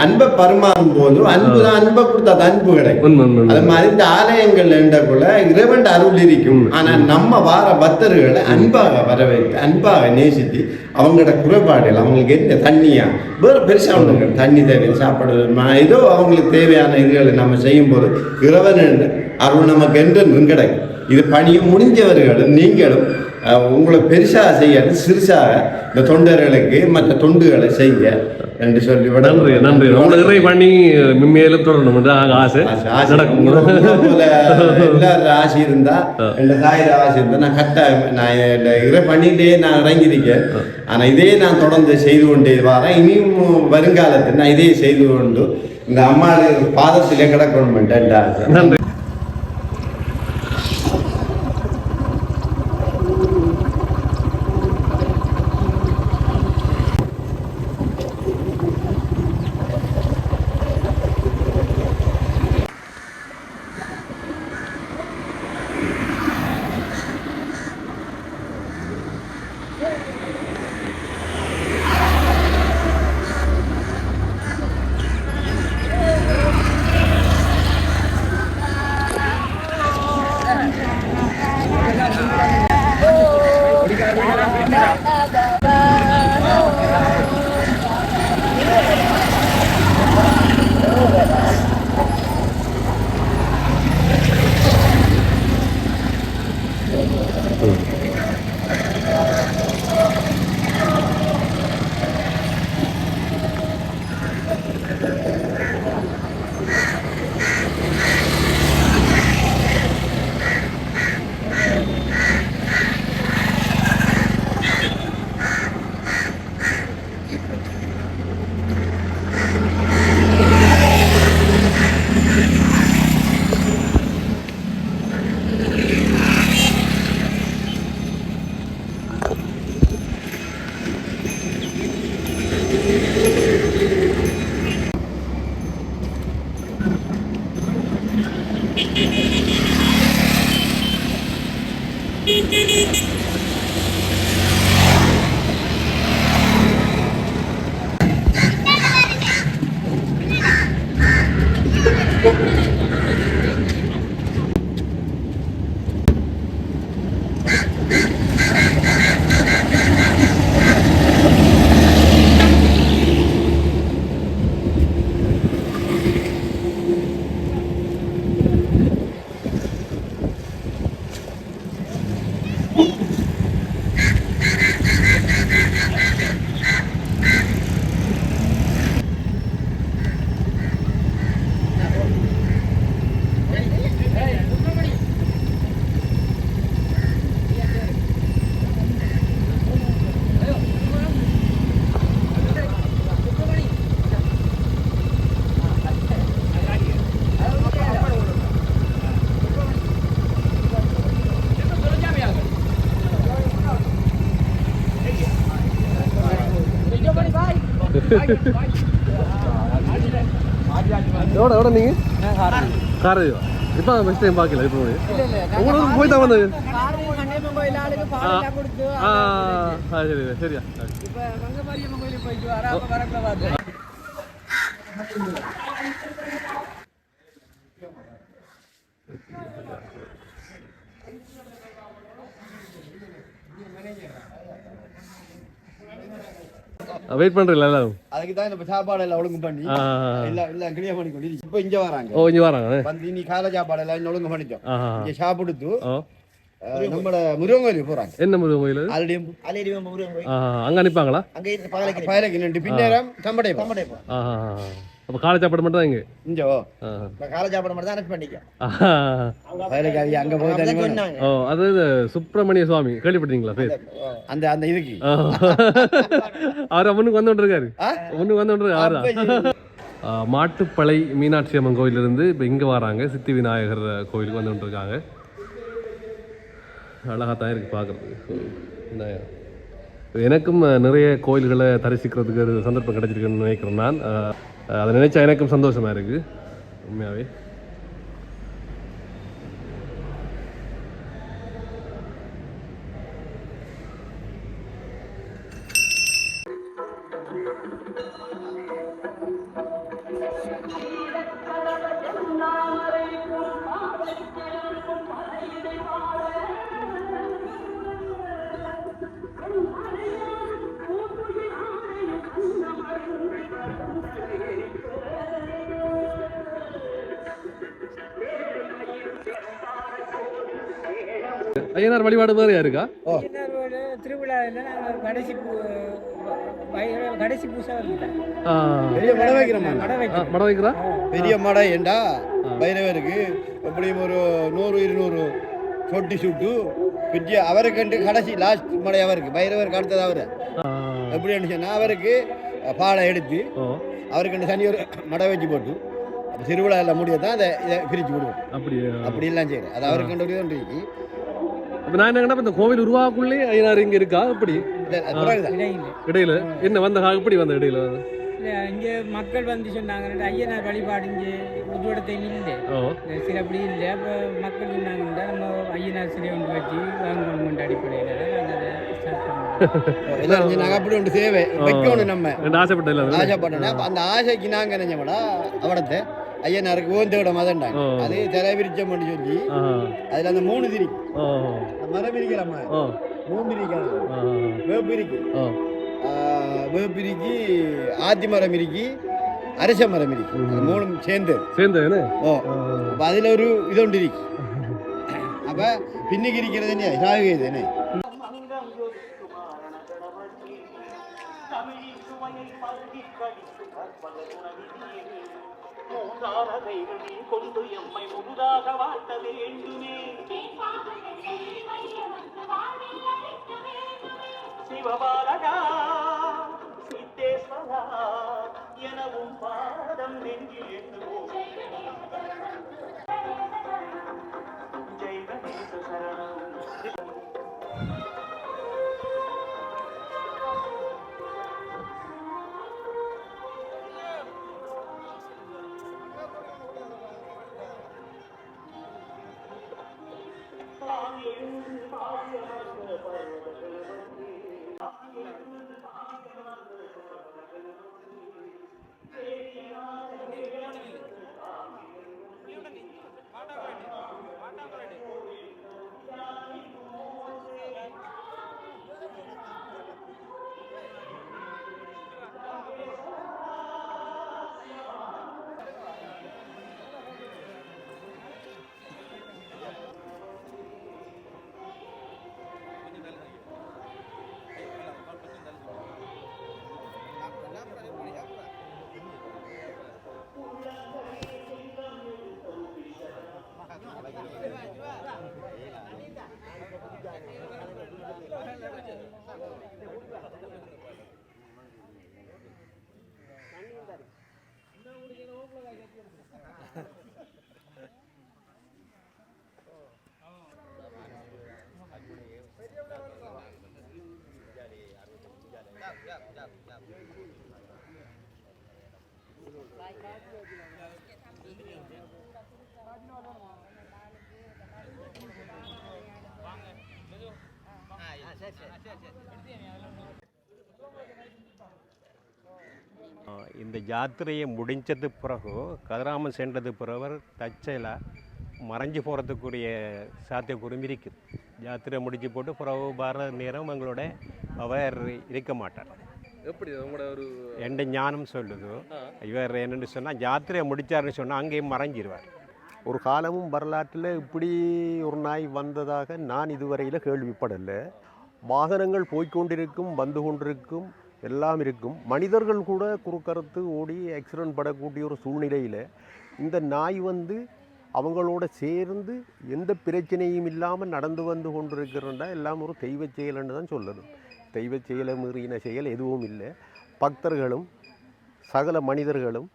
அன்பை பரிமாறும் போது அன்புதான், அன்பை கொடுத்தா அன்பு கிடைக்கும். அது மாதிரி இந்த ஆலயங்கள்ல என்றக்குள்ள இறைவன் அருள் இருக்கும். ஆனா நம்ம வார பக்தர்களை அன்பாக வரவேற்று, அன்பாக நேசித்து, அவங்களோட குறைபாடுகள், அவங்களுக்கு என்ன தண்ணியா வேறு பெருசாக ஒன்றுங்க, தண்ணி தேவை, சாப்பாடு, ஏதோ அவங்களுக்கு தேவையான இதுகளை நம்ம செய்யும் போது இறைவன் அருள் நமக்கு என்றென்றும் கிடைக்கும். இது பணியும் முடிஞ்சவர்களும் நீங்களும் உங்களை பெருசாக செய்ய, சிறுசாக இந்த தொண்டர்களுக்கு மற்ற தொண்டுகளை செய்ய என்று சொல்லி நன்றி. நன்றி. உங்களை இறை பண்ணி மேலும் தொடரணும் ஆசை நடக்கும். எல்லாரும் ஆசை இருந்தா, என் தாயிர ஆசை இருந்தா நான் கட்டாயம் நான் இறை பண்ணிட்டே நான் இறங்கியிருக்கேன். ஆனால் இதே நான் தொடர்ந்து செய்து கொண்டே வரேன். இனியும் வருங்காலத்தில் நான் இதே செய்து கொண்டு இந்த அம்மாள் பாதத்திலே கிடக்கணும் ஆசை. நன்றி. எவ்வளோ நீங்கள் காரையோ இப்போ ஃபஸ்ட் டைம் பார்க்கல. இப்போ உங்களுக்கு போய் தான் வந்தது. சரி சரியா. வெயிட் பண்றீங்களா எல்லாரும்? அதுக்கு தான் இந்த சாப்பாடு எல்லாம் ஒழுங்கு பண்ணி எல்லாம் கிளியர் பண்ணி கொண்டு இப்போ இங்கே வராங்க. ஓ இங்கே வராங்க வந்து நீ காலை சாப்பாடு எல்லாம் ஒழுங்கு பண்ணிட்டோம். இங்கே சாப்பிடுத்து நம்மளோட முருகன் கோயிலுக்கு போறாங்க. என்ன முருகன் கோயில்? அலையடிவம் முருகன் கோயில். அங்கே அனுப்பாங்களா? அங்கே பயலுக்கு நின்று பின்னேரம் தம்படை. அப்போ காலை சாப்பாடு மட்டும் தான் இங்கே இஞ்சோ காலை சாப்பாடு மட்டும் தான் அனுப்பி பண்ணிக்க. அங்கே போய் ஓ அது சுப்பிரமணிய சுவாமி கேள்விப்பட்டீங்களா பேர்? அந்த அந்த இதுக்கு அவர் முன்னுக்கு வந்துருக்காரு, முன்னுக்கு வந்துருக்காரு. மாட்டுப்பளை மீனாட்சி அம்மன் கோயிலிருந்து இப்போ இங்கே வராங்க. சித்தி விநாயகர் கோயிலுக்கு வந்துட்டு இருக்காங்க. அழகாக தான் இருக்குது பார்க்குறதுக்கு. எனக்கும் நிறைய கோயில்களை தரிசிக்கிறதுக்கு ஒரு சந்தர்ப்பம் கிடைச்சிருக்குன்னு நினைக்கிறேன். நான் அதை நினைச்சா எனக்கும் சந்தோஷமாக இருக்குது உண்மையாகவே. ஐயனார் வழிபாடு வேறையா இருக்கா? திருவிழாவில் நாங்கள் கடைசி பூசா பெரிய மடை வைக்கிறோம். மடை வைக்கிறா பெரிய மடை ஏண்டா பைரவருக்கு எப்படியும் ஒரு 100-200 சொட்டி சுட்டு பெரிய அவருக்கு கடைசி லாஸ்ட் மடை அவருக்கு பைரவருக்கு அடுத்தது அவர் எப்படி சொன்னால் அவருக்கு பாலை எடுத்து அவருக்கு தனி ஒரு மடை வச்சு போட்டு திருவிழா எல்லாம் முடியதான் அதை இதை பிரித்து விடுவோம். அப்படி எல்லாம் செய்யறேன். அது அவருக்கு ஒன்று இருக்கு. இப்போ நான் என்ன இந்த கோவில் உருவாக்குள்ளே ஐயனார் இங்கே இருக்கா? அப்படி இடையில என்ன வந்த இப்படி வந்த இடையில இங்கே மக்கள் வந்து சொன்னாங்க ஐயனார் வழிபாடு இங்கே ஒரு இடத்தையும் இல்லை, சில அப்படி இல்லை. அப்போ மக்கள் சொன்னாங்கன்னா நம்ம ஐயனார் சிலை ஒன்று வச்சு வாங்கணும் அடிப்படையில் நாங்கள் அப்படி ஒன்று சேவை வைக்கணும். நம்ம ஆசைப்பட்டோம். அந்த ஆசைக்கு நாங்கள் நினைச்சோம்னா அவடத்தை ஐயனாருக்கு ஓந்த விட மதண்டாங்க. அது தலைவிரிச்சம் பண்ணி சொல்லி அதில் அந்த 3 திரி மரம் இருக்கிறாம 3 இருக்கிறது. வேப்பிரிக்கு வேப்பிரிக்கு ஆத்தி மரம் இருக்கு, அரச மரம் இருக்கு. 3 சேர்ந்து அப்போ அதில் ஒரு இது ஒன்று இருக்கு. அப்போ பின்னுக்கு இருக்கிறது என்ன சாகுது என்ன கொண்டு எம்மை முழுதாக வாழ்த்த வேண்டுமே. சிவபாலகா சித்தேஸ்வரா எனவும் பாதம் நெஞ்சில் எண்ணுவோம். ஜெய கணேச சரணம். இந்த யாத்திரையை முடிஞ்சது பிறகு கதிராமன் சென்றது பிறகு தச்சையில் மறைஞ்சு போகிறதுக்குரிய சாத்தியக்கூறும் இருக்குது. யாத்திரை முடிஞ்சு போட்டு பிறகு வர நேரம் எங்களோட அவர் இருக்க மாட்டார். எப்படி உங்களோட ஒரு எந்த ஞானம் சொல்லுதோ இவர் என்னென்னு சொன்னால் யாத்திரையை முடித்தாருன்னு சொன்னால் அங்கேயும் மறைஞ்சிருவார். ஒரு காலமும் வரலாற்றில் இப்படி ஒரு நாய் வந்ததாக நான் இதுவரையில் கேள்விப்படலை. வாகனங்கள் போய்கொண்டிருக்கும், வந்து கொண்டிருக்கும், எல்லாம் இருக்கும். மனிதர்கள் கூட குறுக்கறுத்து ஓடி ஆக்சிடென்ட் படக்கூடிய ஒரு சூழ்நிலையில் இந்த நாய் வந்து அவங்களோட சேர்ந்து எந்த பிரச்சனையும் இல்லாமல் நடந்து வந்து கொண்டிருக்கிறண்டா எல்லாம் ஒரு தெய்வ செயல்னு தான் சொல்லணும். தெய்வ செயலை மீறின செயல் எதுவும் இல்லை. பக்தர்களும் சகல மனிதர்களும்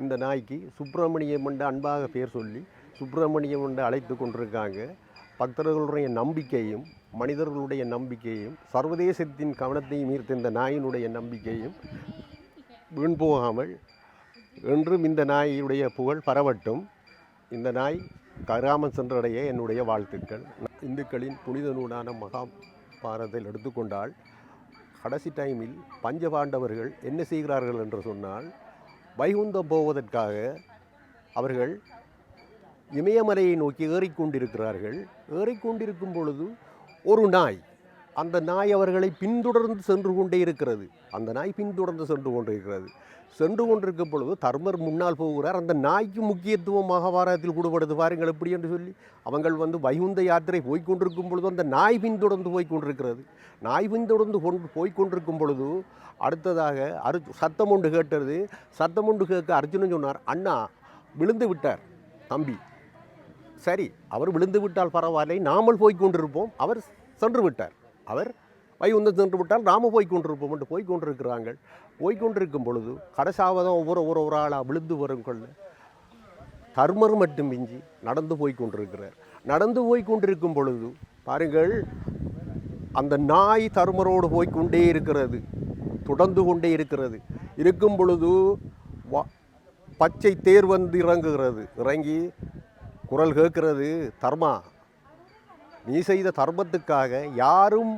இந்த நாய்க்கு சுப்பிரமணியம் என்று அன்பாக பேர் சொல்லி சுப்பிரமணியம் என்று அழைத்து கொண்டிருக்காங்க. பக்தர்களுடைய நம்பிக்கையும் மனிதர்களுடைய நம்பிக்கையும் சர்வதேசத்தின் கவனத்தையும் ஈர்த்த இந்த நாயினுடைய நம்பிக்கையும் வீண் போகாமல் என்றும் இந்த நாயுடைய புகழ் பரவட்டும். இந்த நாய் கிராமம் சென்றடைய என்னுடைய வாழ்த்துக்கள். இந்துக்களின் புனித நூலான மகாபாரதத்தில் எடுத்துக்கொண்டால் கடைசி டைமில் பஞ்சபாண்டவர்கள் என்ன செய்கிறார்கள் என்று சொன்னால், வைகுந்தம் போவதற்காக அவர்கள் இமயமலையை நோக்கி ஏறிக்கொண்டிருக்கிறார்கள். ஏறிக்கொண்டிருக்கும் பொழுது ஒரு நாய், அந்த நாய் அவர்களை பின்தொடர்ந்து சென்று கொண்டே இருக்கிறது. அந்த நாய் பின்தொடர்ந்து சென்று கொண்டிருக்கிறது. சென்று கொண்டிருக்கும் பொழுது தர்மர் முன்னால் போகிறார். அந்த நாய்க்கு முக்கியத்துவம் மகாபாரதத்தில் கொடுப்படுது பாருங்கள் எப்படி என்று சொல்லி. அவங்கள் வந்து வைகுந்த யாத்திரை போய்கொண்டிருக்கும் பொழுது அந்த நாய் பின்தொடர்ந்து போய்கொண்டிருக்கிறது. நாய் பின்தொடர்ந்து போய்கொண்டிருக்கும் பொழுது அடுத்ததாக சத்தம் ஒன்று கேட்டது. சத்தம் ஒன்று கேட்க அர்ஜுனன் சொன்னார், அண்ணா விழுந்து விட்டார் தம்பி. சரி, அவர் விழுந்து விட்டால் பரவாயில்லை, நாமல் போய்கொண்டிருப்போம். அவர் சென்று விட்டார், அவர் வைகுந்தம் சென்று விட்டால் நாம போய்கொண்டிருப்போம் என்று போய்கொண்டிருக்கிறார்கள். போய்கொண்டிருக்கும் பொழுது கடைசாவதம் ஒவ்வொரு ஆளாக விழுந்து வரும் கொள்ள தர்மர் மட்டும் மிஞ்சி நடந்து போய்கொண்டிருக்கிறார். நடந்து போய்கொண்டிருக்கும் பொழுது பாருங்கள், அந்த நாய் தர்மரோடு போய்கொண்டே இருக்கிறது, தொடர்ந்து கொண்டே இருக்கிறது. இருக்கும் பொழுது பச்சை தேர் வந்து இறங்குகிறது. இறங்கி குரல் கேட்கிறது, தர்மா, நீ செய்த தர்மத்துக்காக யாரும்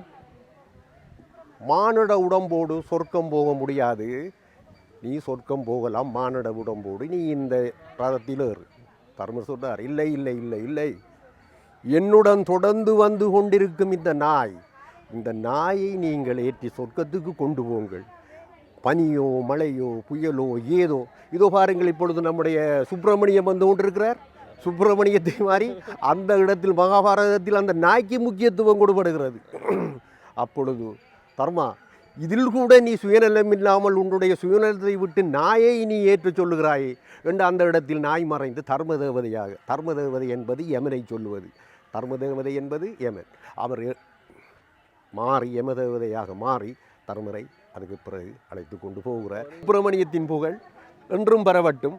மானிட உடம்போடு சொர்க்கம் போக முடியாது. நீ சொர்க்கம் போகலாம் மானிட உடம்போடு, நீ இந்த ரதத்தில் ஏறு. தர்மர் சொல்றார், இல்லை இல்லை இல்லை இல்லை, என்னுடன் தொடர்ந்து வந்து கொண்டிருக்கும் இந்த நாயை நீங்கள் ஏற்றி சொர்க்கத்துக்கு கொண்டு போங்கள். பனியோ மழையோ புயலோ ஏதோ இதோ பாருங்கள், இப்பொழுது நம்முடைய சுப்பிரமணியம் வந்து கொண்டிருக்கிறார். சுப்பிரமணியத்தை மாதிரி அந்த இடத்தில் மகாபாரதத்தில் அந்த நாய்க்கு முக்கியத்துவம் கொடுப்படுகிறது. அப்பொழுது தர்மா, இதில் கூட நீ சுயநலம் இல்லாமல் உன்னுடைய சுயநலத்தை விட்டு நாயை நீ ஏற்றுச் சொல்லுகிறாயே என்று அந்த இடத்தில் நாய் மறைந்து தர்மதேவதையாக, தர்மதேவதை என்பது யமனை சொல்லுவது, தர்மதேவதை என்பது யமன், அவர் மாறி யமதேவதையாக மாறி தர்மரை அதுக்கு பிறகு அழைத்து கொண்டு போகிறார். சுப்பிரமணியத்தின் புகழ் என்றும் பரவட்டும்,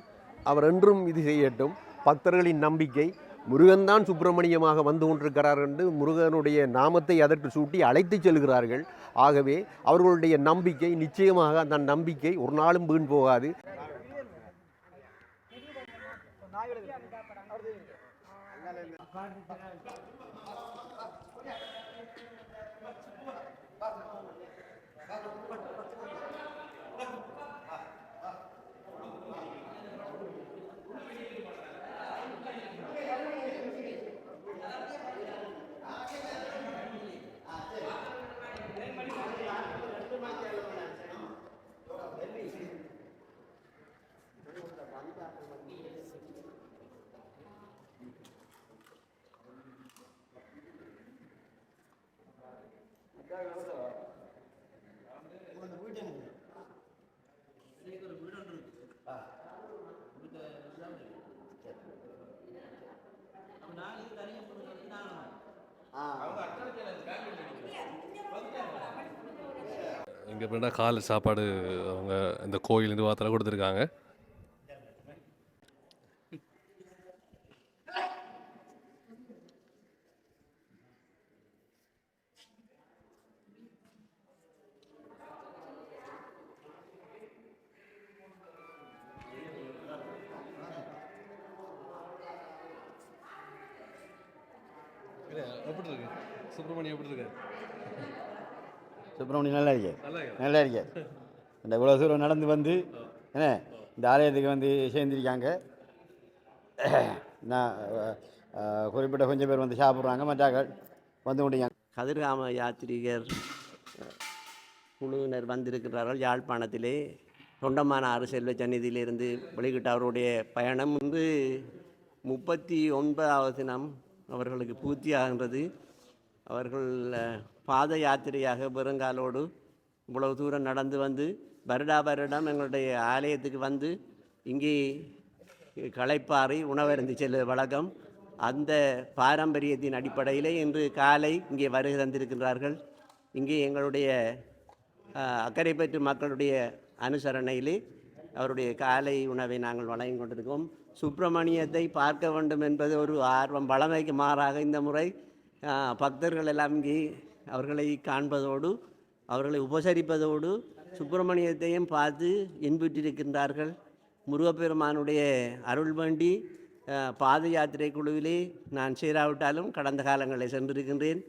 அவர் என்றும் இது செய்யட்டும். பக்தர்களின் நம்பிக்கை முருகன்தான் சுப்பிரமணியமாக வந்து கொண்டிருக்கிறார் என்று முருகனுடைய நாமத்தை அதற்கு சூட்டி அழைத்து செல்கிறார்கள். ஆகவே அவர்களுடைய நம்பிக்கை நிச்சயமாக, அந்த நம்பிக்கை ஒரு நாளும் வீண் போகாது. இங்கே எப்படின்னா காலை சாப்பாடு அவங்க இந்த கோயில் நிர்வாகத்தில் கொடுத்துருக்காங்க. எப்படி இருக்கு சுப்பிரமணியம், எப்படி இருக்கு? சுப்பிரமணியம் நல்லா இருக்கே, நல்லா இருக்கே. இந்த இவ்வளோ தூரம் நடந்து வந்து என்ன இந்த ஆலயத்துக்கு வந்து சேர்ந்திருக்காங்க. நான் குறிப்பிட்ட கொஞ்சம் பேர் வந்து சாப்பிட்றாங்க, மற்றாக்கள் வந்து கொண்டிருக்காங்க. கதிர்காம யாத்திரிகர் குழுவினர் வந்திருக்கிறார்கள். யாழ்ப்பாணத்திலே தொண்டமானாறு செல்வ சந்நிதியிலிருந்து வெளியிட்ட அவருடைய பயணம் வந்து 39வது தினம் அவர்களுக்கு பூர்த்தியாகின்றது. அவர்கள் பாத யாத்திரையாக பெருங்காலோடு இவ்வளவு தூரம் நடந்து வந்து வருடம் எங்களுடைய ஆலயத்துக்கு வந்து இங்கே களைப்பாறை உணவருந்தி செல்ல வழக்கம். அந்த பாரம்பரியத்தின் அடிப்படையிலே இன்று காலை இங்கே வருகை தந்திருக்கின்றார்கள். இங்கே எங்களுடைய அக்கரைப்பற்று மக்களுடைய அனுசரணையிலே அவருடைய காலை உணவை நாங்கள் வழங்கி கொண்டிருக்கோம். சுப்பிரமணியத்தை பார்க்க வேண்டும் என்பது ஒரு ஆர்வம். பழமைக்கு மாறாக இந்த முறை பக்தர்கள் எல்லாம் இங்கே அவர்களை காண்பதோடு அவர்களை உபசரிப்பதோடு சுப்பிரமணியத்தையும் பார்த்து இன்புற்றிருக்கின்றார்கள். முருகப்பெருமானுடைய அருள் வேண்டி பாத யாத்திரை குழுவிலே நான் சேராவிட்டாலும் கடந்த காலங்களில் சென்றிருக்கின்றேன்.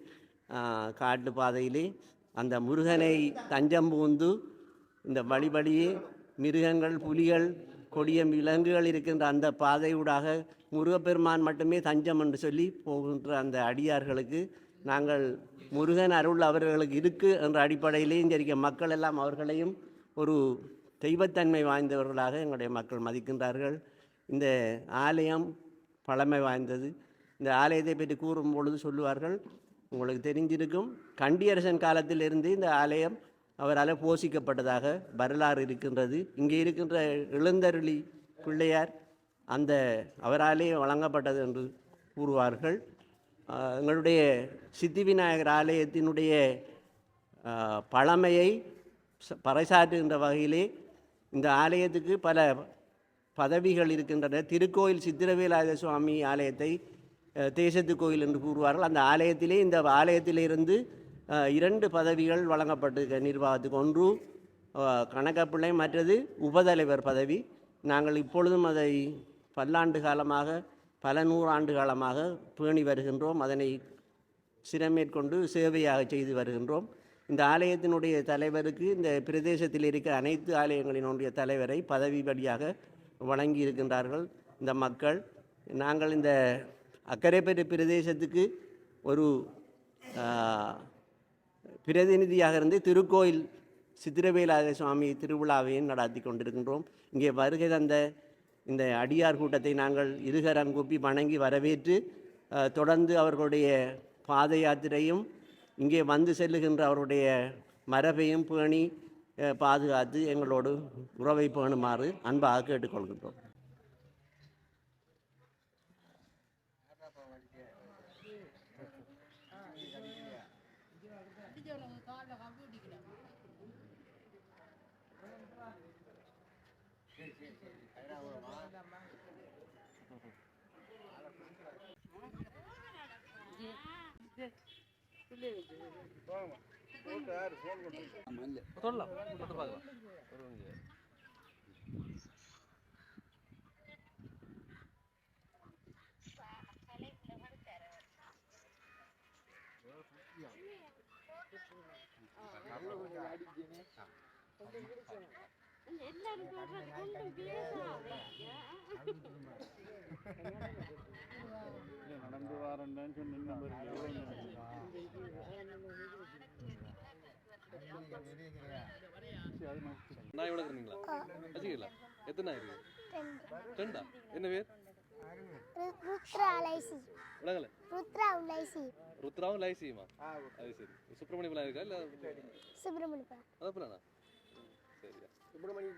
காட்டு பாதையிலே அந்த முருகனை தஞ்சம் பூந்து இந்த வழிபடியே மிருகங்கள், புலிகள், கொடிய விலங்குகள் இருக்கின்ற அந்த பாதையூடாக முருகப்பெருமான் மட்டுமே தஞ்சம் என்று சொல்லி போகின்ற அந்த அடியார்களுக்கு நாங்கள் முருகன் அருள் அவர்களுக்கு இருக்குது என்ற அடிப்படையிலே இங்கே இருக்க மக்கள் எல்லாம் அவர்களையும் ஒரு தெய்வத்தன்மை வாய்ந்தவர்களாக எங்களுடைய மக்கள் மதிக்கின்றார்கள். இந்த ஆலயம் பழமை வாய்ந்தது. இந்த ஆலயத்தை பற்றி கூறும் பொழுது சொல்லுவார்கள், உங்களுக்கு தெரிஞ்சிருக்கும், கண்டியரசன் காலத்திலிருந்து இந்த ஆலயம் அவரால் போஷிக்கப்பட்டதாக வரலாறு இருக்கின்றது. இங்கே இருக்கின்ற எழுந்தருளி பிள்ளையார் அந்த அவராலே வழங்கப்பட்டது என்று கூறுவார்கள். எங்களுடைய சித்தி விநாயகர் ஆலயத்தினுடைய பழமையை பறைசாற்றுகின்ற வகையிலே இந்த ஆலயத்துக்கு பல பதவிகள் இருக்கின்றன. திருக்கோயில் சித்திரவேலாயுத சுவாமி ஆலயத்தை தேசத்து கோயில் என்று கூறுவார்கள். அந்த ஆலயத்திலே இந்த ஆலயத்திலிருந்து 2 பதவிகள் வழங்கப்பட்டு நிர்வாகத்துக்கு. ஒன்று கணக்கப்பிள்ளை, மற்றது உபதலைவர் பதவி. நாங்கள் இப்பொழுதும் அதை பல்லாண்டு காலமாக பல 100 ஆண்டு காலமாக பேணி வருகின்றோம். அதனை சிரமேற்கொண்டு சேவையாக செய்து வருகின்றோம். இந்த ஆலயத்தினுடைய தலைவருக்கு இந்த பிரதேசத்தில் இருக்க அனைத்து ஆலயங்களினுடைய தலைவரை பதவிபடியாக வழங்கி இருக்கின்றார்கள் இந்த மக்கள். நாங்கள் இந்த அக்கரைப்பற்று பிரதேசத்துக்கு ஒரு பிரதிநிதியாக இருந்து திருக்கோயில் சித்திரவேலாயுத சுவாமி திருவிழாவையும் நடாத்தி கொண்டிருக்கின்றோம். இங்கே வருகை தந்த இந்த அடியார் கூட்டத்தை நாங்கள் இருகரம் கூப்பி வணங்கி வரவேற்று தொடர்ந்து அவர்களுடைய பாத யாத்திரையும் இங்கே வந்து செல்லுகின்ற அவருடைய மரபையும் பேணி பாதுகாத்து எங்களோடு உறவை பேணுமாறு அன்பாக கேட்டுக்கொள்கின்றோம். சொல்லலாம் பார்க்கலாம். நடந்து வாரன்னு சொன்ன நான் எவ்வளோ இருக்கிறீங்களா வச்சுக்கலாம்? எத்தனை இருக்கு? 2 என்ன பேர்? ருத்ராவும் லைசியுமா? அது சரி. சுப்பிரமணிய பிள்ளை இருக்கா இல்லை சுப்பிரமணிய அதான் பிள்ளைண்ணா? சரியா சுப்பிரமணிய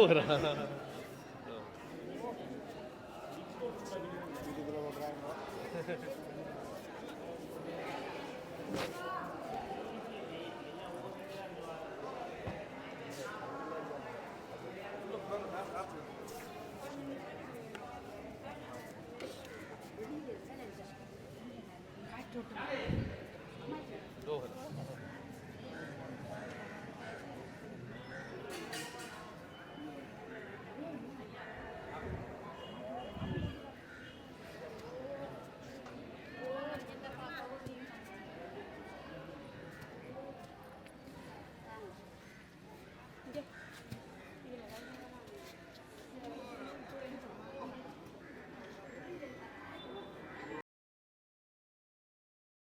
அரோகரா.